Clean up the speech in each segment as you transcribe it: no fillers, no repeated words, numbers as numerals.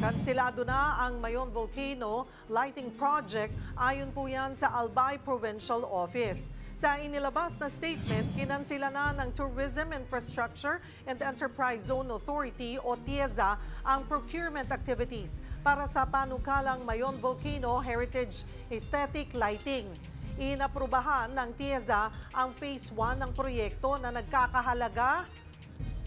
Kansilado na ang Mayon Volcano Lighting Project ayon po yan sa Albay Provincial Office. Sa inilabas na statement, kinansila na ng Tourism Infrastructure and Enterprise Zone Authority o TIEZA ang procurement activities para sa panukalang Mayon Volcano Heritage Aesthetic Lighting. Inaprubahan ng TIEZA ang Phase 1 ng proyekto na nagkakahalaga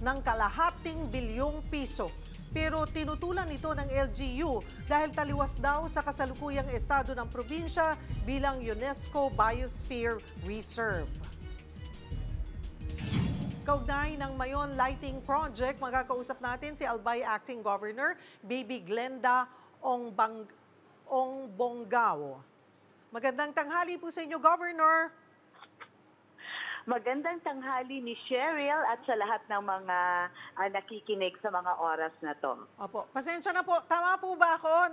ng kalahating bilyong piso. Pero tinutulan ito ng LGU dahil taliwas daw sa kasalukuyang estado ng probinsya bilang UNESCO Biosphere Reserve. Kaugnay ng Mayon Lighting Project, magkakausap natin si Albay Acting Governor Baby Glenda Ongbongao. Magandang tanghali po sa inyo, Governor. Magandang tanghali ni Cheryl at sa lahat ng mga nakikinig sa mga oras na to. Opo, pasensya na po. Tama po ba ako?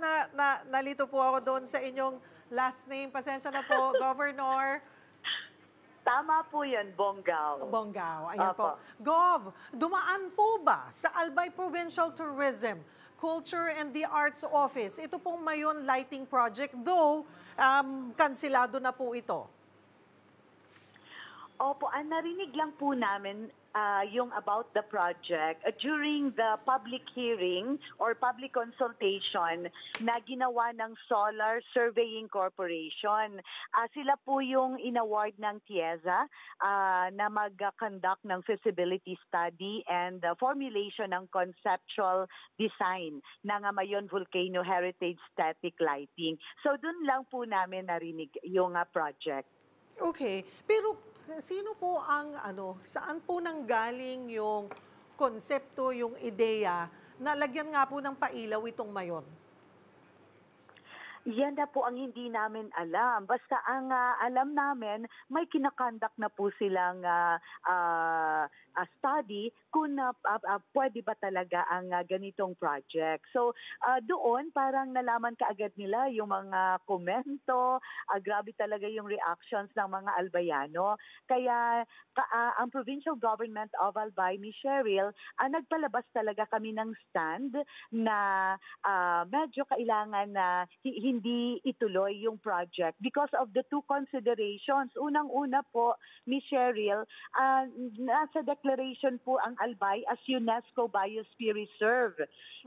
Nalito po ako doon sa inyong last name. Pasensya na po, Governor. Tama po yan, Bonggao. Bonggao, ayan Opo. po. Gov, dumaan po ba sa Albay Provincial Tourism, Culture and the Arts Office ito pong Mayon Lighting Project, though kansilado na po ito? Opo, narinig lang po namin yung about the project during the public hearing or public consultation na ginawa ng Solar Surveying Corporation. Sila po yung in-award ng TIEZA na mag-conduct ng feasibility study and formulation ng conceptual design ng Mayon Volcano Heritage Static Lighting. So dun lang po namin narinig yung project. Okay, pero sino po ang saan po nanggaling yung konsepto, yung ideya na lagyan nga po ng pailaw itong Mayon? Yan na po ang hindi namin alam. Basta ang alam namin, may kinakonduct na po silang study kung pwede ba talaga ang ganitong project. So doon parang nalaman kaagad nila yung mga komento, grabe talaga yung reactions ng mga Albayano. Kaya ang Provincial Government of Albay, ni Cheryl, nagpalabas talaga kami ng stand na medyo kailangan na hindi ituloy yung project because of the two considerations. Unang-una po, Ms. Cheryl, nasa declaration po ang Albay as UNESCO Biosphere Reserve.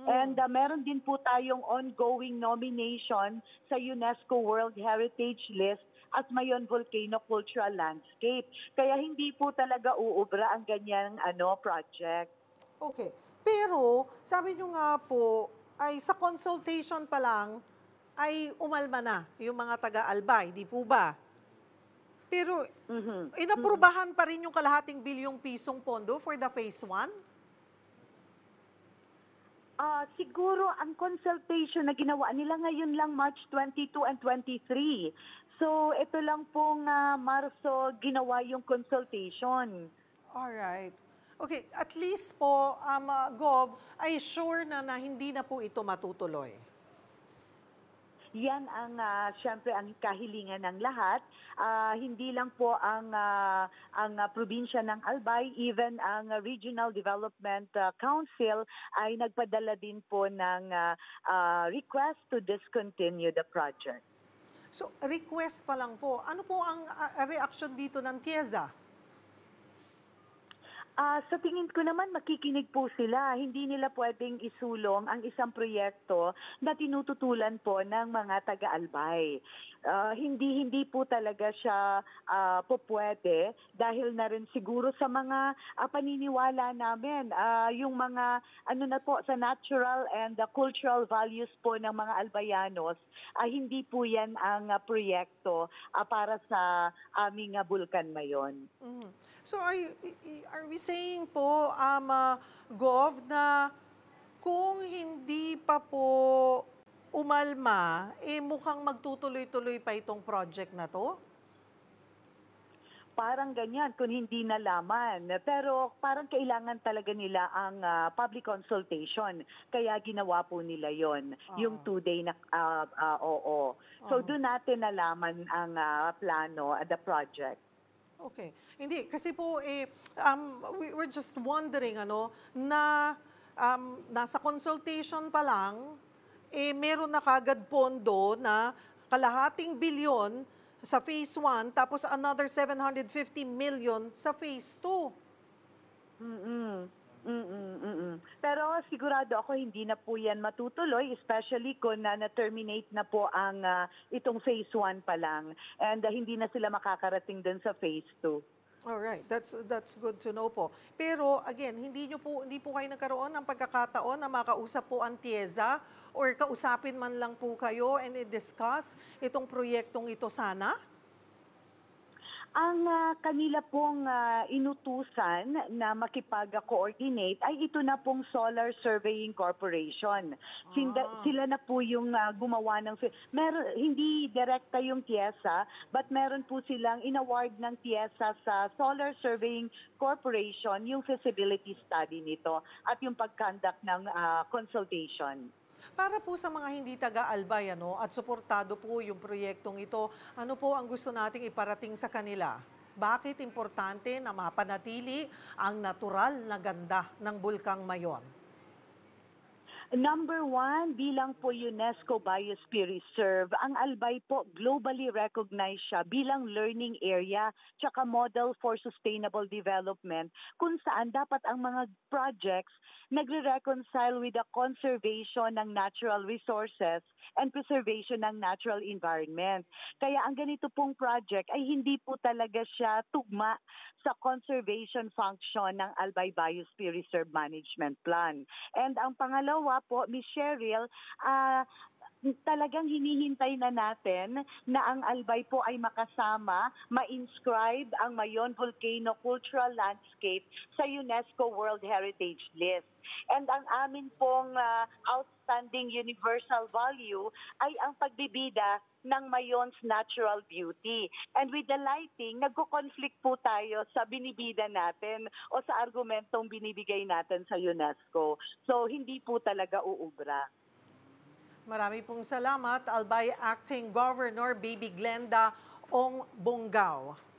And meron din po tayong ongoing nomination sa UNESCO World Heritage List as Mayon Volcano Cultural Landscape. Kaya hindi po talaga uubra ang ganyang project. Okay. Pero sabi nyo nga po, ay sa consultation pa lang, ay umalma na yung mga taga-Albay, di po ba? Pero inaprubahan pa rin yung kalahating bilyong pisong pondo for the phase 1? Siguro ang consultation na ginawa nila ngayon lang March 22 and 23. So ito lang pong Marso ginawa yung consultation. Alright. Okay, at least po, Gov, ay sure na hindi na po ito matutuloy. Yan ang siyempre ang kahilingan ng lahat. Hindi lang po ang probinsya ng Albay, even ang Regional Development Council ay nagpadala din po ng request to discontinue the project. So, request pa lang po. Ano po ang reaction dito ng TIEZA? Sa tingin ko naman makikinig po sila. Hindi nila pwedeng isulong ang isang proyekto na tinututulan po ng mga taga-Albay. Hindi po talaga siya pwede dahil na rin siguro sa mga paniniwala namin. Yung mga sa natural and cultural values po ng mga Albayanos, hindi po yan ang proyekto para sa aming Bulkan Mayon. So are we saying po, Gov, na kung hindi pa po umalma, mukhang magtutuloy-tuloy pa itong project na to? Parang ganyan, kung hindi nalaman. Pero parang kailangan talaga nila ang public consultation. Kaya ginawa po nila yon yung 2-day na So doon natin nalaman ang plano, the project. Okay. Hindi, kasi po, we're just wondering, na nasa consultation pa lang, meron na kagad pondo na kalahating bilyon sa phase 1, tapos another 750 million sa phase 2. Pero sigurado ako hindi na po yan matutuloy, especially kung na-terminate na po ang itong phase 1 pa lang. And hindi na sila makakarating dun sa phase 2. Alright, that's good to know po. Pero again, hindi po kayo nagkaroon ng pagkakataon na makausap po ang TIEZA or kausapin man lang po kayo and i-discuss itong proyektong ito sana? Ang kanila pong inutusan na makipag-coordinate ay ito na pong Solar Surveying Corporation. Sila na po yung gumawa ng... hindi direkta yung TIEZA, but meron po silang inaward ng TIEZA sa Solar Surveying Corporation yung feasibility study nito at yung pag-conduct ng consultation. Para po sa mga hindi taga-Albay at suportado po yung proyektong ito, ano po ang gusto nating iparating sa kanila? Bakit importante na mapanatili ang natural na ganda ng Bulkang Mayon? Number 1, bilang po UNESCO Biosphere Reserve, ang Albay po globally recognized siya bilang learning area tsaka model for sustainable development kung saan dapat ang mga projects nagre-reconcile with the conservation ng natural resources and preservation ng natural environment. Kaya ang ganito pong project ay hindi po talaga siya tugma sa conservation function ng Albay Biosphere Reserve Management Plan. And ang pangalawa po, Ms. Cheryl, talagang hinihintay na natin na ang Albay po ay makasama, ma-inscribe ang Mayon Volcano Cultural Landscape sa UNESCO World Heritage List. And ang amin pong outstanding universal value ay ang pagbibida ng Mayon's natural beauty. And with the lighting, nagko-conflict po tayo sa binibida natin o sa argumentong binibigay natin sa UNESCO. So, hindi po talaga uubra. Marami pong salamat, Albay Acting Governor Baby Glenda Ong Bonggao.